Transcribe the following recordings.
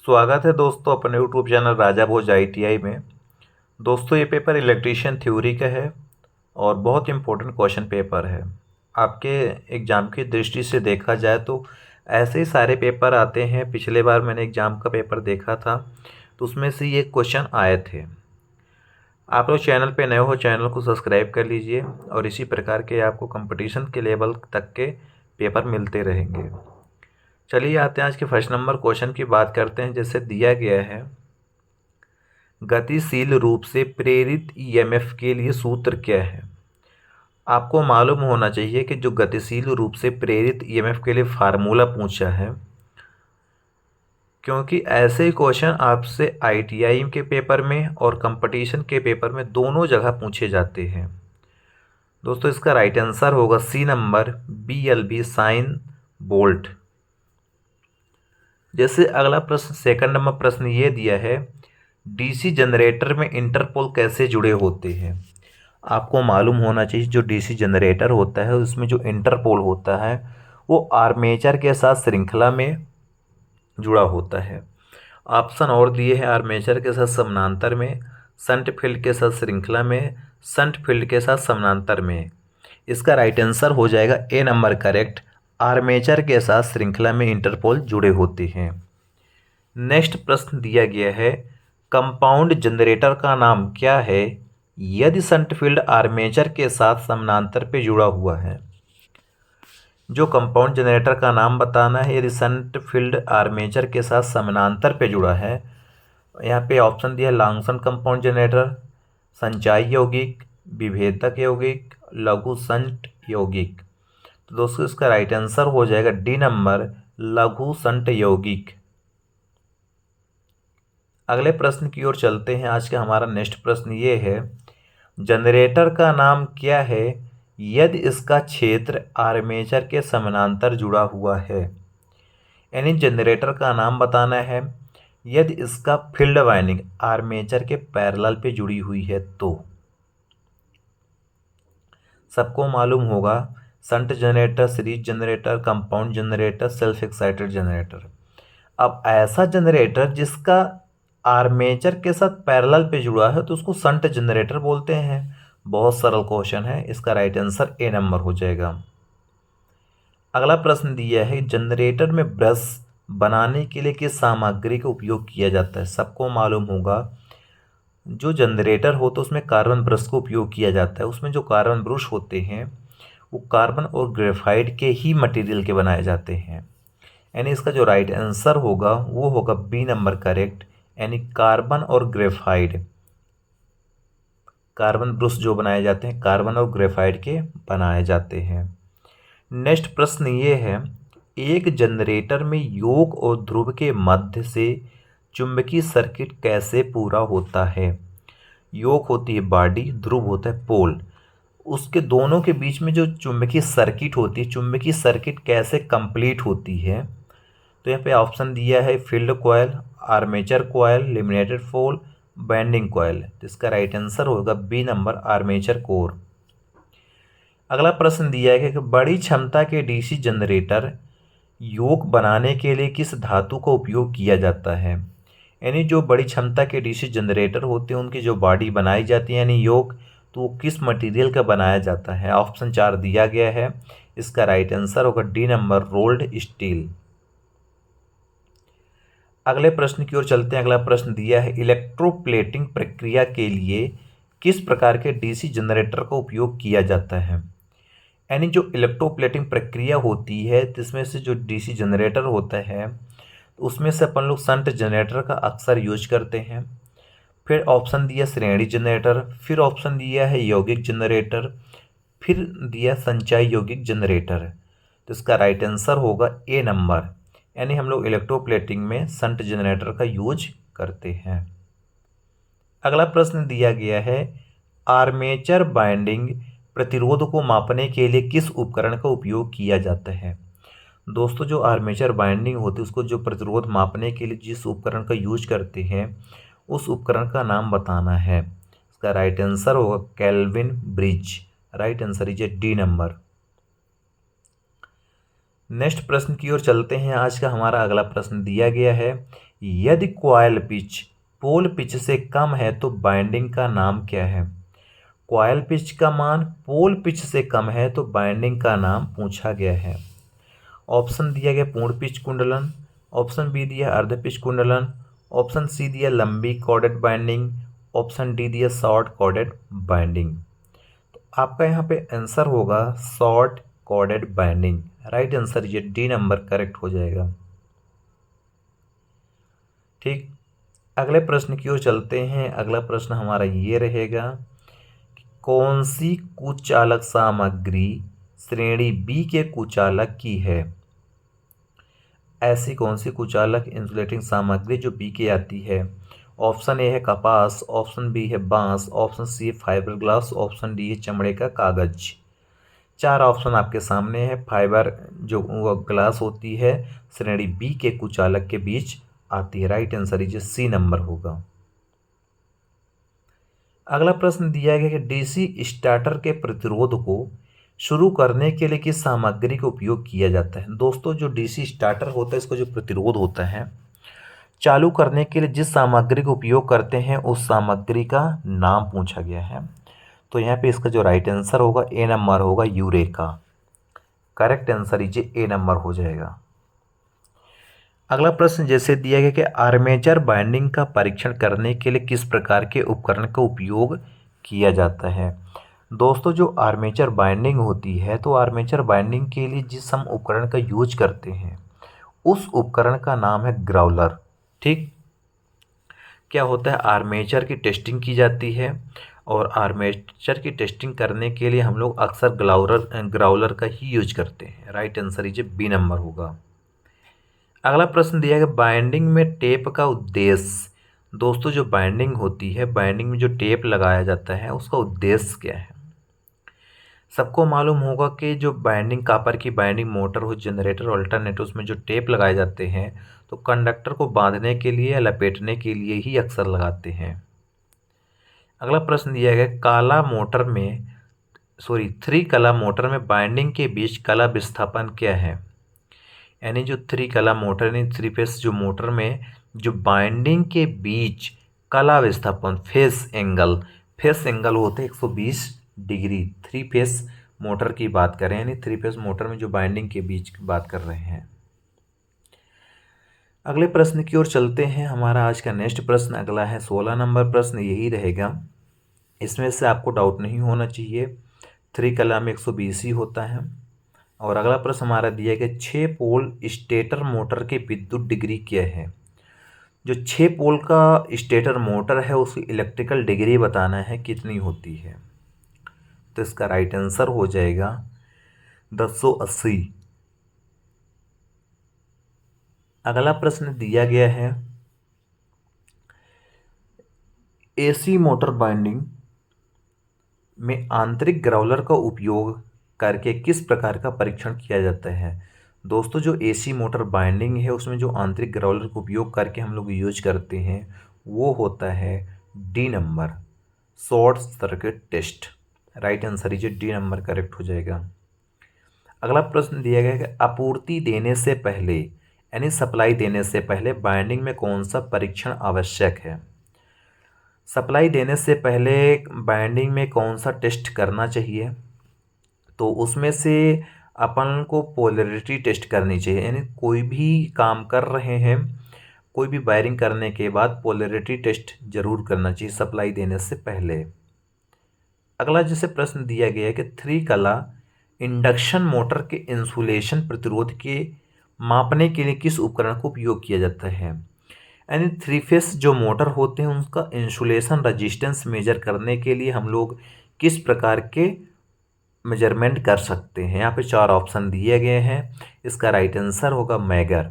स्वागत है दोस्तों अपने यूट्यूब चैनल राजा भोज ITI में। दोस्तों ये पेपर इलेक्ट्रीशियन थ्योरी का है और बहुत इम्पोर्टेंट क्वेश्चन पेपर है। आपके एग्ज़ाम की दृष्टि से देखा जाए तो ऐसे ही सारे पेपर आते हैं। पिछले बार मैंने एग्ज़ाम का पेपर देखा था तो उसमें से ये क्वेश्चन आए थे। आप लोग चैनल पे नए हो, चैनल को सब्सक्राइब कर लीजिए और इसी प्रकार के आपको कंपटीशन के लेवल तक के पेपर मिलते रहेंगे। चलिए आते हैं आज के फर्स्ट नंबर क्वेश्चन की बात करते हैं। जैसे दिया गया है, गतिशील रूप से प्रेरित EMF के लिए सूत्र क्या है। आपको मालूम होना चाहिए कि जो गतिशील रूप से प्रेरित EMF के लिए फार्मूला पूछा है, क्योंकि ऐसे ही क्वेश्चन आपसे ITI के पेपर में और कंपटीशन के पेपर में दोनों जगह पूछे जाते हैं। दोस्तों इसका राइट आंसर होगा C number BLB sign bolt. जैसे अगला प्रश्न सेकंड नंबर प्रश्न ये दिया है, DC जनरेटर में इंटरपोल कैसे जुड़े होते हैं। आपको मालूम होना चाहिए जो DC जनरेटर होता है उसमें जो इंटरपोल होता है वो आर्मेचर के साथ श्रृंखला में जुड़ा होता है। ऑप्शन और दिए हैं, आर्मेचर के साथ समानांतर में, शंट फील्ड के साथ श्रृंखला में, शंट फील्ड के साथ समानांतर में। इसका राइट आंसर हो जाएगा ए नंबर करेक्ट, आर्मेचर के साथ श्रृंखला में इंटरपोल जुड़े होते हैं। नेक्स्ट प्रश्न दिया गया है, कंपाउंड जनरेटर का नाम क्या है यदि शंट फील्ड आर्मेचर के साथ समानांतर पे जुड़ा हुआ है। जो कंपाउंड जनरेटर का नाम बताना है यदि शंट फील्ड आर्मेचर के साथ समानांतर पे जुड़ा है। यहाँ पे ऑप्शन दिया है, लॉन्गशन कंपाउंड जनरेटर, संचाई यौगिक, विभेदक यौगिक, लघु शंट यौगिक। तो दोस्तों इसका राइट आंसर हो जाएगा डी नंबर, लघु शंट यौगिक। अगले प्रश्न की ओर चलते हैं। आज का हमारा नेक्स्ट प्रश्न ये है, जनरेटर का नाम क्या है यदि इसका क्षेत्र आर्मेचर के समानांतर जुड़ा हुआ है। यानी जनरेटर का नाम बताना है यदि इसका फील्ड वाइंडिंग आर्मेचर के पैरेलल पे जुड़ी हुई है तो। सबको मालूम होगा shunt generator, series generator, compound generator, self excited generator. अब ऐसा जनरेटर जिसका आर्मेचर के साथ पैरेलल पे जुड़ा है तो उसको शंट जनरेटर बोलते हैं। बहुत सरल क्वेश्चन है, इसका राइट आंसर ए नंबर हो जाएगा। अगला प्रश्न दिया है, जनरेटर में ब्रश बनाने के लिए किस सामग्री का उपयोग किया जाता है। सबको मालूम होगा जो जनरेटर हो तो उसमें कार्बन ब्रश का उपयोग किया जाता है। उसमें जो कार्बन ब्रश होते हैं वो कार्बन और ग्रेफाइट के ही मटेरियल के बनाए जाते हैं। यानी इसका जो राइट आंसर होगा वो होगा बी नंबर करेक्ट, यानी कार्बन और ग्रेफाइट। कार्बन ब्रश जो बनाए जाते हैं कार्बन और ग्रेफाइट के बनाए जाते हैं। नेक्स्ट प्रश्न ये है, एक जनरेटर में योक और ध्रुव के मध्य से चुंबकीय सर्किट कैसे पूरा होता है। योक होती है बॉडी, ध्रुव होता है पोल। उसके दोनों के बीच में जो चुंबकीय सर्किट होती है, चुंबकीय सर्किट कैसे कंप्लीट होती है। तो यहाँ पे ऑप्शन दिया है, field coil, armature coil, laminated pole, banding coil. तो इसका राइट आंसर होगा बी नंबर, आर्मेचर कोर। अगला प्रश्न दिया है कि बड़ी क्षमता के DC जनरेटर योक बनाने के लिए किस धातु का उपयोग किया जाता है। यानी जो बड़ी क्षमता के DC जनरेटर होते हैं उनकी जो बॉडी बनाई जाती है यानी योक, तो वो किस मटेरियल का बनाया जाता है। ऑप्शन 4 दिया गया है, इसका राइट आंसर होगा डी नंबर, रोल्ड स्टील। अगले प्रश्न की ओर चलते हैं। अगला प्रश्न दिया है, इलेक्ट्रोप्लेटिंग प्रक्रिया के लिए किस प्रकार के DC जनरेटर का उपयोग किया जाता है। यानी जो इलेक्ट्रोप्लेटिंग प्रक्रिया होती है जिसमें से जो DC जनरेटर होता है उसमें से अपन लोग शंट जनरेटर का अक्सर यूज करते हैं। फिर ऑप्शन दिया श्रेणी जनरेटर, फिर ऑप्शन दिया है यौगिक जनरेटर, फिर दिया संचयी यौगिक जनरेटर। तो इसका राइट आंसर होगा ए नंबर, यानी हम लोग इलेक्ट्रोप्लेटिंग में शंट जनरेटर का यूज करते हैं। अगला प्रश्न दिया गया है, आर्मेचर बाइंडिंग प्रतिरोध को मापने के लिए किस उपकरण का उपयोग किया जाता है। दोस्तों जो आर्मेचर बाइंडिंग होती है उसको जो प्रतिरोध मापने के लिए जिस उपकरण का यूज करते हैं उस उपकरण का नाम बताना है। इसका राइट आंसर होगा kelvin bridge. Right answer is D number. Next प्रश्न की ओर चलते हैं। आज का हमारा अगला प्रश्न दिया गया है, यदि कॉइल पिच पोल पिच से कम है तो बाइंडिंग का नाम क्या है। कॉइल पिच का मान पोल पिच से कम है तो बाइंडिंग का नाम पूछा गया है। ऑप्शन दिया गया पूर्ण पिच कुंडलन, ऑप्शन बी दिया अर्ध पिच कुंडलन, ऑप्शन सी दिया लंबी कॉर्डेड बाइंडिंग, ऑप्शन डी दिया शॉर्ट कॉर्डेड बाइंडिंग। तो आपका यहाँ पे आंसर होगा short corded binding. Right answer ये डी नंबर करेक्ट हो जाएगा। ठीक, अगले प्रश्न की ओर चलते हैं। अगला प्रश्न हमारा ये रहेगा, कौन सी कुचालक सामग्री श्रेणी बी के कुचालक की है। ऐसी कौन सी कुचालक इंसुलेटिंग सामग्री जो बी के आती है। ऑप्शन ए है कपास, ऑप्शन बी है बांस, ऑप्शन सी है फाइबर ग्लास, ऑप्शन डी है चमड़े का कागज। चार ऑप्शन आपके सामने है। फाइबर जो वो ग्लास होती है श्रेणी बी के कुचालक के बीच आती है। Right answer is C number होगा। अगला प्रश्न दिया गया कि डीसी स्टार्टर के प्रतिरोध को शुरू करने के लिए किस सामग्री का उपयोग किया जाता है। दोस्तों जो डीसी स्टार्टर होता है इसका जो प्रतिरोध होता है चालू करने के लिए जिस सामग्री का उपयोग करते हैं उस सामग्री का नाम पूछा गया है। तो यहाँ पे इसका जो राइट आंसर होगा ए नंबर होगा eureka. Correct answer is a number हो जाएगा। अगला प्रश्न जैसे दिया गया कि आर्मेचर बाइंडिंग का परीक्षण करने के लिए किस प्रकार के उपकरण का उपयोग किया जाता है। दोस्तों जो आर्मेचर बाइंडिंग होती है तो आर्मेचर बाइंडिंग के लिए जिस हम उपकरण का यूज करते हैं उस उपकरण का नाम है ग्राउलर। ठीक, क्या होता है आर्मेचर की टेस्टिंग की जाती है और आर्मेचर की टेस्टिंग करने के लिए हम लोग अक्सर ग्राउलर का ही यूज करते हैं। Right answer is B number होगा। अगला प्रश्न दिया गया बाइंडिंग में टेप का उद्देश्य। दोस्तों जो बाइंडिंग होती है बाइंडिंग में जो टेप लगाया जाता है उसका उद्देश्य क्या है। सबको मालूम होगा कि जो बाइंडिंग कापर की बाइंडिंग मोटर हो जनरेटर अल्टरनेटर उसमें जो टेप लगाए जाते हैं तो कंडक्टर को बांधने के लिए या लपेटने के लिए ही अक्सर लगाते हैं। अगला प्रश्न दिया गया काला मोटर में थ्री कला मोटर में बाइंडिंग के बीच कला विस्थापन क्या है। यानी जो थ्री कला मोटर यानी थ्री फेस जो मोटर में जो बाइंडिंग के बीच कला विस्थापन फेस एंगल होते हैं 120 डिग्री। थ्री फेस मोटर की बात करें यानी थ्री फेस मोटर में जो बाइंडिंग के बीच की बात कर रहे हैं। अगले प्रश्न की ओर चलते हैं। हमारा आज का नेक्स्ट प्रश्न अगला है 16 नंबर प्रश्न यही रहेगा। इसमें से आपको डाउट नहीं होना चाहिए। थ्री कला में 120 ही होता है। और अगला प्रश्न हमारा दिया गया 6 पोल स्टेटर मोटर की विद्युत डिग्री क्या है। जो 6 पोल का स्टेटर मोटर है उसकी इलेक्ट्रिकल डिग्री बताना है कितनी होती है। तो इसका राइट आंसर हो जाएगा 1080। अगला प्रश्न दिया गया है एसी मोटर बाइंडिंग में आंतरिक ग्राउलर का उपयोग करके किस प्रकार का परीक्षण किया जाता है। दोस्तों जो एसी मोटर बाइंडिंग है उसमें जो आंतरिक ग्राउलर का उपयोग करके हम लोग यूज करते हैं वो होता है D number short circuit test. Right answer is D number correct हो जाएगा। अगला प्रश्न दिया गया है कि आपूर्ति देने से पहले यानी सप्लाई देने से पहले बाइंडिंग में कौन सा परीक्षण आवश्यक है। सप्लाई देने से पहले बाइंडिंग में कौन सा टेस्ट करना चाहिए। तो उसमें से अपन को पोलैरिटी टेस्ट करनी चाहिए। यानी कोई भी काम कर रहे हैं कोई भी वायरिंग करने के बाद पोलैरिटी टेस्ट जरूर करना चाहिए सप्लाई देने से पहले। अगला जैसे प्रश्न दिया गया है कि थ्री कला इंडक्शन मोटर के इंसुलेशन प्रतिरोध के मापने के लिए किस उपकरण का उपयोग किया जाता है। यानी थ्री फेस जो मोटर होते हैं उनका इंसुलेशन रजिस्टेंस मेजर करने के लिए हम लोग किस प्रकार के मेजरमेंट कर सकते हैं। यहाँ पे 4 ऑप्शन दिए गए हैं। इसका राइट आंसर होगा मैगर।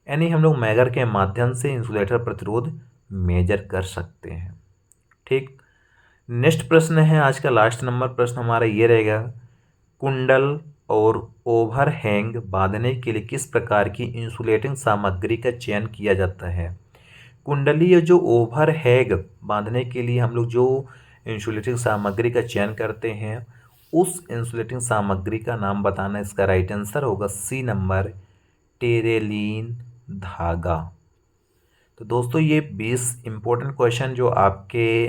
यानी हम लोग मैगर के माध्यम से इंसुलेटर प्रतिरोध मेजर कर सकते हैं। ठीक, नेक्स्ट प्रश्न है आज का लास्ट नंबर प्रश्न हमारा ये रहेगा कुंडल और ओवरहैंग बांधने के लिए किस प्रकार की इंसुलेटिंग सामग्री का चयन किया जाता है। कुंडली या जो ओवरहैंग बांधने के लिए हम लोग जो इंसुलेटिंग सामग्री का चयन करते हैं उस इंसुलेटिंग सामग्री का नाम बताना। इसका राइट आंसर होगा सी नंबर, टेरेलीन धागा। तो दोस्तों ये 20 इम्पोर्टेंट क्वेश्चन जो आपके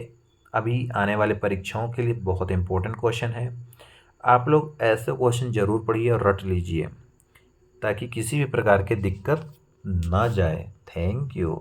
अभी आने वाले परीक्षाओं के लिए बहुत इम्पोर्टेंट क्वेश्चन है। आप लोग ऐसे क्वेश्चन ज़रूर पढ़िए और रट लीजिए ताकि किसी भी प्रकार की दिक्कत ना जाए। Thank you.